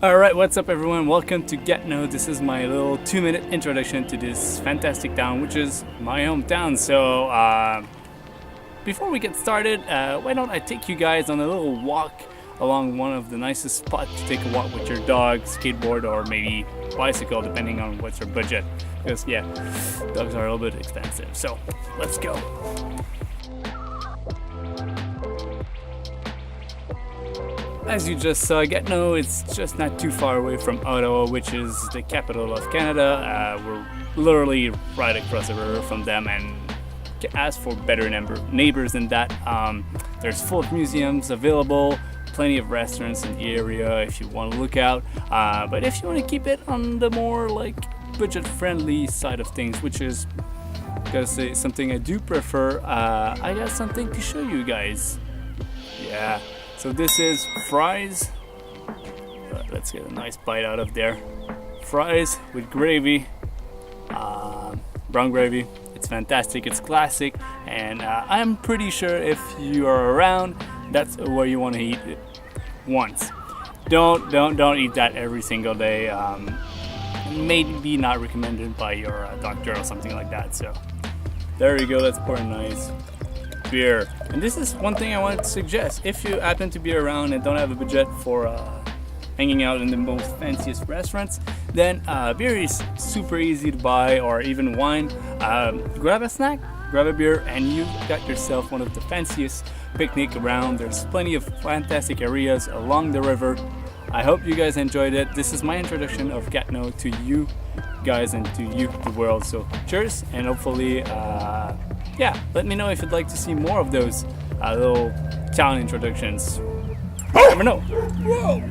Alright, what's up everyone? Welcome to Gatineau. This is my little 2-minute introduction to this fantastic town, which is my hometown. So, before we get started, why don't I take you guys on a little walk along one of the nicest spots to take a walk with your dog, skateboard, or maybe bicycle, depending on what's your budget. Because, yeah, dogs are a little bit expensive. So, let's go. As you just saw, Gatineau is just not too far away from Ottawa, which is the capital of Canada. We're literally right across the river from them, and ask for better neighbors than that. There's full of museums available, plenty of restaurants in the area if you want to look out. But if you want to keep it on the more like budget-friendly side of things, which is, gotta say, something I do prefer, I got something to show you guys. Yeah. So this is fries. Let's get a nice bite out of there. Fries with gravy, brown gravy. It's fantastic. It's classic, and I'm pretty sure if you are around, that's where you want to eat it once. Don't eat that every single day. Maybe not recommended by your doctor or something like that. So there you go. Let's pour a nice beer. And this is one thing I wanted to suggest. If you happen to be around and don't have a budget for hanging out in the most fanciest restaurants, then beer is super easy to buy, or even wine. Grab a snack, grab a beer, and you got yourself one of the fanciest picnic around. There's plenty of fantastic areas along the river. I hope you guys enjoyed it. This is my introduction of Gatineau to you guys and to you, the world. So cheers, and hopefully yeah, let me know if you'd like to see more of those little town introductions. Never know. Whoa.